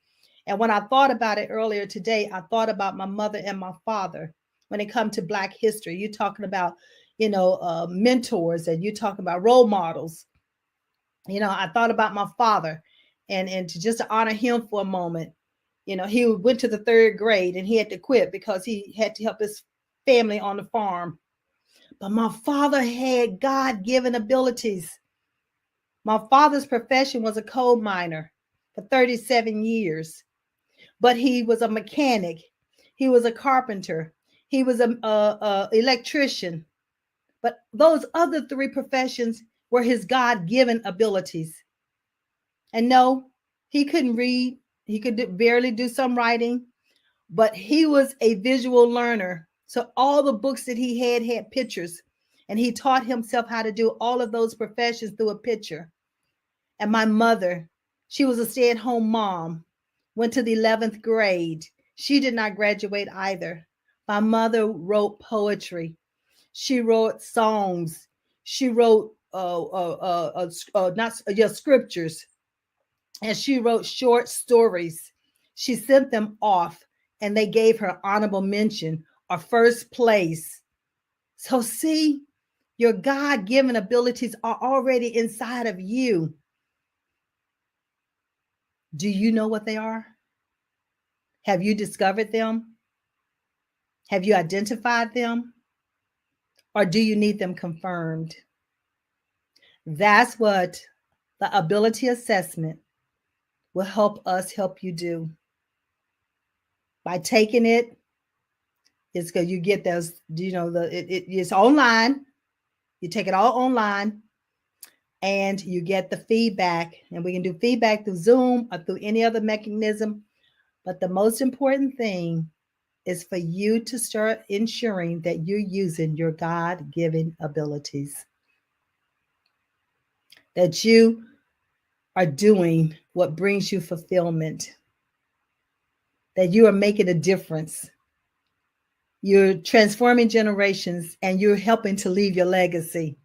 S1: And when I thought about it earlier today, I thought about my mother and my father. When it comes to Black history, you're talking about, mentors, and you're talking about role models. I thought about my father, and to just honor him for a moment. He went to the third grade and he had to quit because he had to help his family on the farm. But my father had God-given abilities. My father's profession was a coal miner for 37 years, but he was a mechanic. He was a carpenter. He was a electrician. But those other three professions were his God-given abilities. And no, he couldn't read. He could barely do some writing, but he was a visual learner. So all the books that he had pictures, and he taught himself how to do all of those professions through a picture. And my mother, she was a stay-at-home mom, went to the 11th grade. She did not graduate either. My mother wrote poetry. She wrote songs. She wrote scriptures, and she wrote short stories. She sent them off, and they gave her honorable mention or first place. So see, your God-given abilities are already inside of you. Do you know what they are? Have you discovered them? Have you identified them? Or do you need them confirmed? That's what the ability assessment will help us help you do. By taking it, it's good. You get those, it's online. You take it all online and you get the feedback. And we can do feedback through Zoom or through any other mechanism. But the most important thing is for you to start ensuring that you're using your God-given abilities, that you are doing what brings you fulfillment, that you are making a difference. You're transforming generations and you're helping to leave your legacy.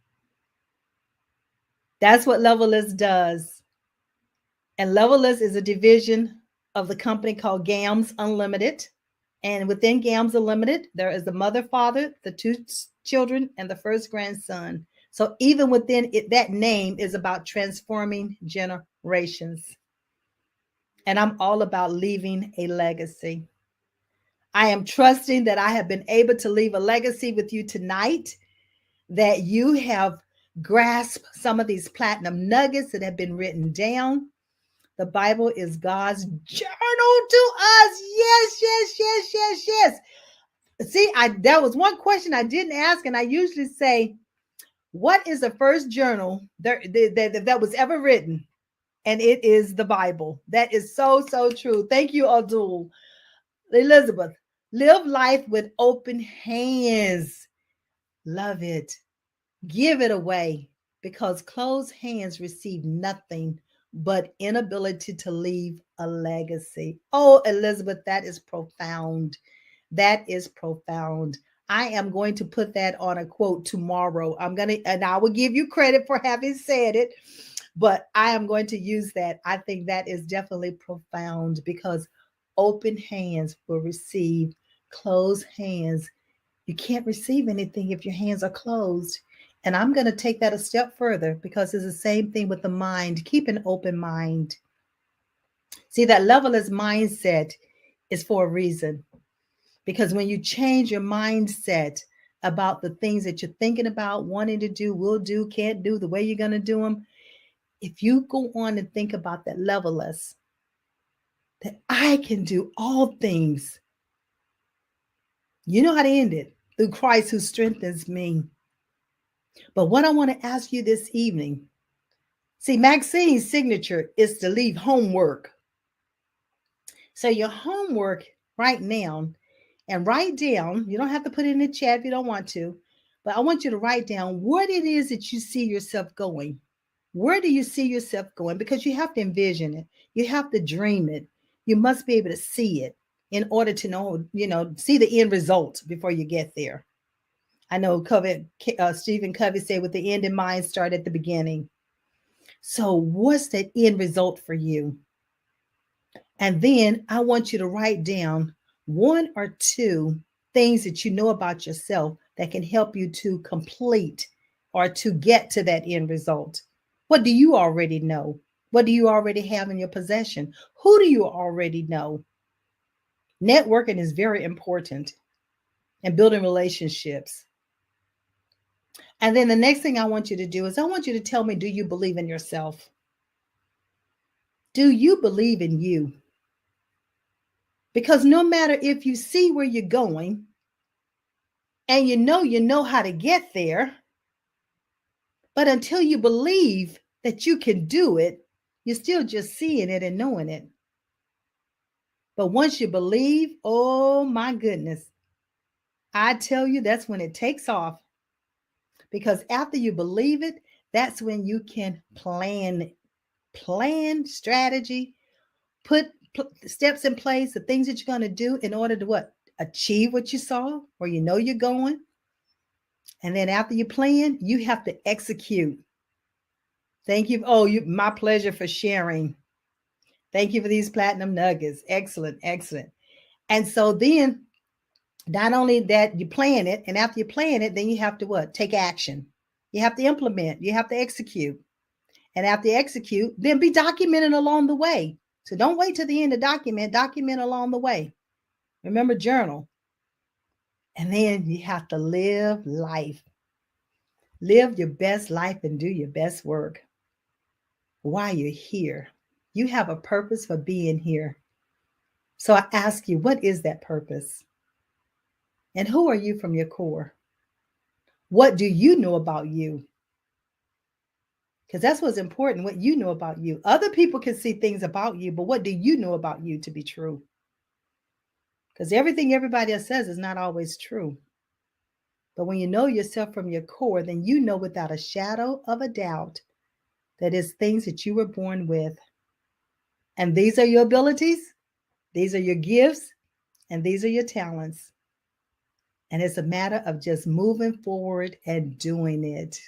S1: That's what Levelist does. And Levelist is a division of the company called GAMS Unlimited. And within GAMS Unlimited, there is the mother, father, the two children, and the first grandson. So even within it, that name is about transforming generations. And I'm all about leaving a legacy. I am trusting that I have been able to leave a legacy with you tonight, that you have grasped some of these platinum nuggets that have been written down. The Bible is God's journal to us. Yes, yes, yes, yes, yes. See, that was one question I didn't ask, and I usually say, what is the first journal that was ever written? And it is the Bible. That is so, so true. Thank you, Abdul. Elizabeth, live life with open hands. Love it. Give it away, because closed hands receive nothing but inability to leave a legacy. Oh, Elizabeth, that is profound. That is profound. I am going to put that on a quote tomorrow. And I will give you credit for having said it, but I am going to use that. I think that is definitely profound, because open hands will receive, closed hands. You can't receive anything if your hands are closed. And I'm going to take that a step further, because it's the same thing with the mind. Keep an open mind. See, that levelist mindset is for a reason. Because when you change your mindset about the things that you're thinking about, wanting to do, will do, can't do, the way you're going to do them, if you go on and think about that levelist, that I can do all things, you know how to end it, through Christ who strengthens me. But what I want to ask you this evening, see, Maxine's signature is to leave homework. So your homework right now, and write down, you don't have to put it in the chat if you don't want to, but I want you to write down what it is that you see yourself going. Where do you see yourself going? Because you have to envision it. You have to dream it. You must be able to see it in order to know, see the end result before you get there. I know Stephen Covey said, with the end in mind, start at the beginning. So what's that end result for you? And then I want you to write down one or two things that you know about yourself that can help you to complete or to get to that end result. What do you already know? What do you already have in your possession? Who do you already know? Networking is very important, and building relationships. And then the next thing I want you to do is I want you to tell me, do you believe in yourself? Do you believe in you? Because no matter if you see where you're going and you know how to get there, but until you believe that you can do it, you're still just seeing it and knowing it. But once you believe, oh my goodness, I tell you, that's when it takes off. Because after you believe it, that's when you can plan strategy, put steps in place, the things that you're going to do in order to what? Achieve what you saw, where you know you're going. And then after you plan, you have to execute. Thank you. Oh, my pleasure for sharing. Thank you for these platinum nuggets. Excellent, excellent. And so then, not only that, you plan it, and after you plan it, then you have to what? Take action. You have to implement. You have to execute. And after you execute, then be documenting along the way. So don't wait till the end to document. Document along the way. Remember, journal. And then you have to live life. Live your best life and do your best work while you're here. You have a purpose for being here. So I ask you, what is that purpose? And who are you from your core? What do you know about you? Because that's what's important, what you know about you. Other people can see things about you, but what do you know about you to be true? Because everything everybody else says is not always true. But when you know yourself from your core, then you know without a shadow of a doubt that it's things that you were born with. And these are your abilities, these are your gifts, and these are your talents. And it's a matter of just moving forward and doing it.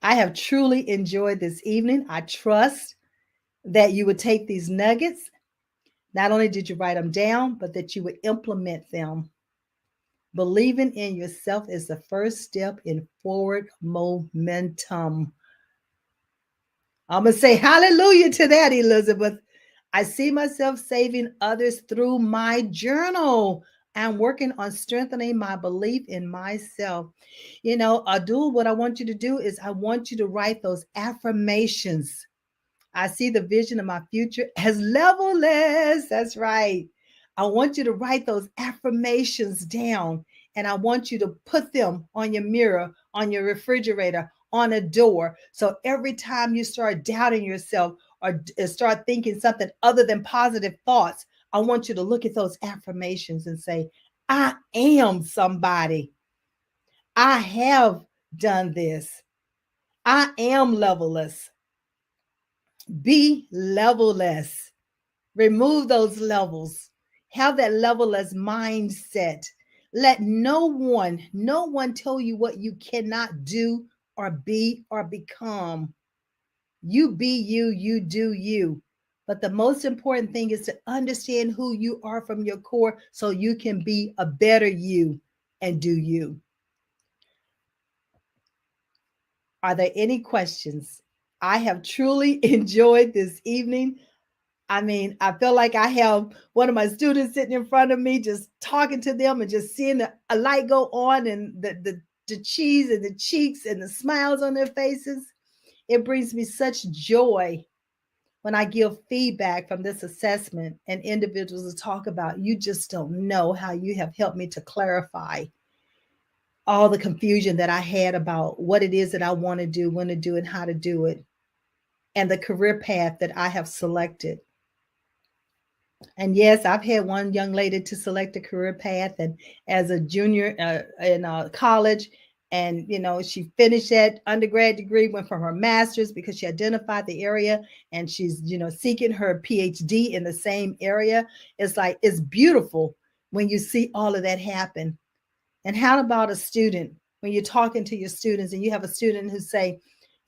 S1: I have truly enjoyed this evening. I trust that you would take these nuggets. Not only did you write them down, but that you would implement them. Believing in yourself is the first step in forward momentum. I'm going to say hallelujah to that, Elizabeth. I see myself saving others through my journal and working on strengthening my belief in myself. You know, Adul, what I want you to do is I want you to write those affirmations. I see the vision of my future as levelless. That's right. I want you to write those affirmations down and I want you to put them on your mirror, on your refrigerator, on a door. So every time you start doubting yourself or start thinking something other than positive thoughts, I want you to look at those affirmations and say, I am somebody. I have done this. I am levelless. Be levelless. Remove those levels. Have that levelless mindset. Let no one tell you what you cannot do or be or become. You be you, you do you. But the most important thing is to understand who you are from your core so you can be a better you and do you. Are there any questions? I have truly enjoyed this evening. I mean, I feel like I have one of my students sitting in front of me, just talking to them and just seeing a light go on and the cheese and the cheeks and the smiles on their faces. It brings me such joy when I give feedback from this assessment and individuals to talk about, you just don't know how you have helped me to clarify all the confusion that I had about what it is that I want to do, when to do, and how to do it, and the career path that I have selected. And yes, I've had one young lady to select a career path, and as a junior in college, and she finished that undergrad degree, went for her master's because she identified the area, and she's seeking her PhD in the same area. It's like it's beautiful when you see all of that happen. And how about a student when you're talking to your students and you have a student who say,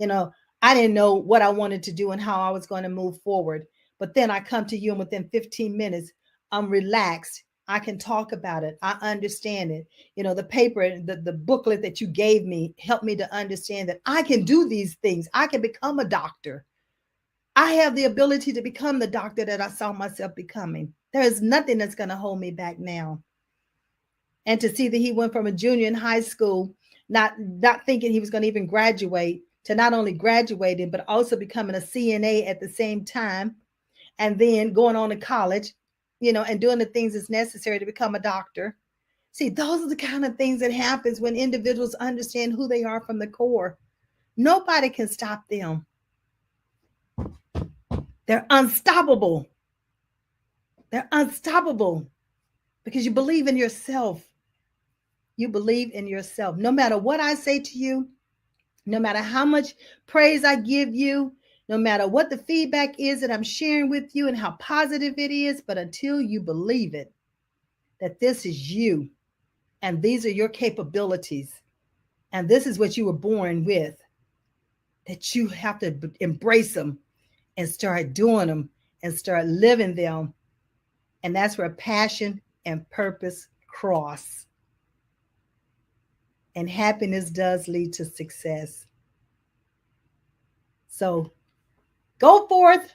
S1: I didn't know what I wanted to do and how I was going to move forward. But then I come to you and within 15 minutes, I'm relaxed. I can talk about it. I understand it. The paper, the booklet that you gave me helped me to understand that I can do these things. I can become a doctor. I have the ability to become the doctor that I saw myself becoming. There is nothing that's going to hold me back now. And to see that he went from a junior in high school, not thinking he was going to even graduate, to not only graduating, but also becoming a CNA at the same time, and then going on to college, and doing the things that's necessary to become a doctor. See, those are the kind of things that happens when individuals understand who they are from the core. Nobody can stop them. They're unstoppable. They're unstoppable because you believe in yourself. You believe in yourself. No matter what I say to you, no matter how much praise I give you, no matter what the feedback is that I'm sharing with you and how positive it is, but until you believe it, that this is you and these are your capabilities and this is what you were born with, that you have to embrace them and start doing them and start living them. And that's where passion and purpose cross. And happiness does lead to success. So go forth,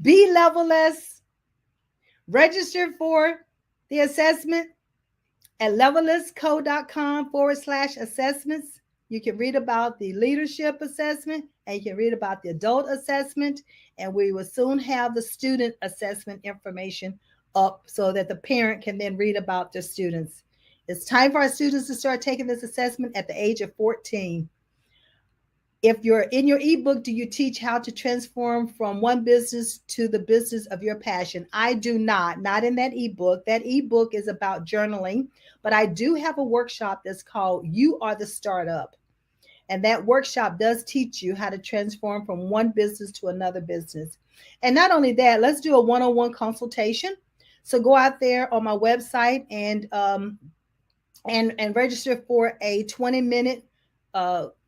S1: be levelless, register for the assessment at levellessco.com/assessments. You can read about the leadership assessment and you can read about the adult assessment. And we will soon have the student assessment information up so that the parent can then read about their students. It's time for our students to start taking this assessment at the age of 14. If you're in your ebook, do you teach how to transform from one business to the business of your passion? I do not in that ebook. That ebook is about journaling, but I do have a workshop that's called You Are the Startup. And that workshop does teach you how to transform from one business to another business. And not only that, let's do a one-on-one consultation. So go out there on my website and register for a 20-minute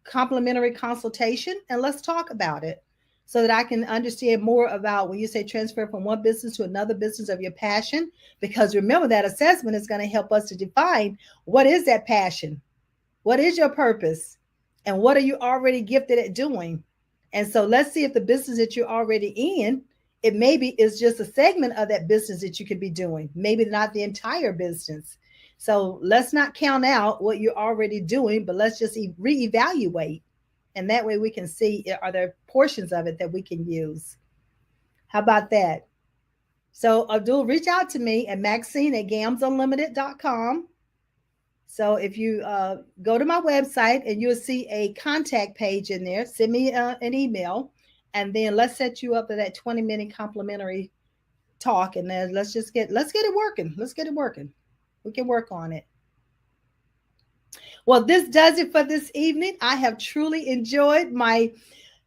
S1: complimentary consultation, and let's talk about it so that I can understand more about when you say transfer from one business to another business of your passion. Because remember, that assessment is going to help us to define what is that passion, what is your purpose, and what are you already gifted at doing. And so let's see if the business that you're already in, it maybe is just a segment of that business that you could be doing, maybe not the entire business. So let's not count out what you're already doing, but let's just reevaluate. And that way we can see, are there portions of it that we can use? How about that? So Abdul, reach out to me at Maxine@gamsunlimited.com. So if you go to my website and you'll see a contact page in there, send me an email, and then let's set you up for that 20-minute complimentary talk, and then let's get it working. Let's get it working. We can work on it. Well, this does it for this evening. I have truly enjoyed my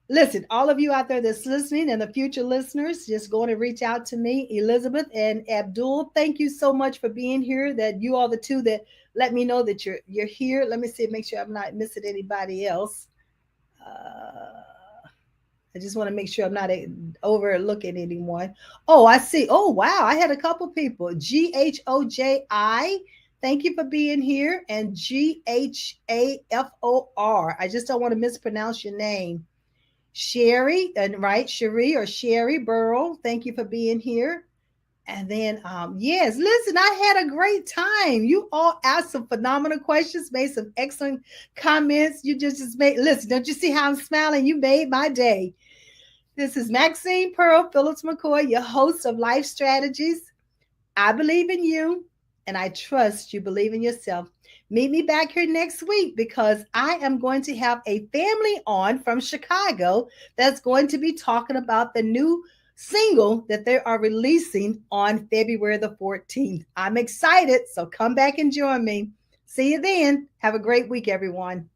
S1: listen. All of you out there that's listening and the future listeners, just going to reach out to me, Elizabeth and Abdul. Thank you so much for being here. That you are the two that let me know that you're here. Let me see, make sure I'm not missing anybody else. I just want to make sure I'm not overlooking anyone. Oh, I see. Oh, wow. I had a couple people. GHOJI. Thank you for being here. And GHAFOR. I just don't want to mispronounce your name. Sherry, and right, Cherie or Sherry Burrow. Thank you for being here. And then, yes, listen, I had a great time. You all asked some phenomenal questions, made some excellent comments. You just made, listen, don't you see how I'm smiling? You made my day. This is Maxine Pearl Phillips McCoy, your host of Life Strategies. I believe in you, and I trust you believe in yourself. Meet me back here next week because I am going to have a family on from Chicago that's going to be talking about the new single that they are releasing on February the 14th. I'm excited, so come back and join me. See you then. Have a great week, everyone.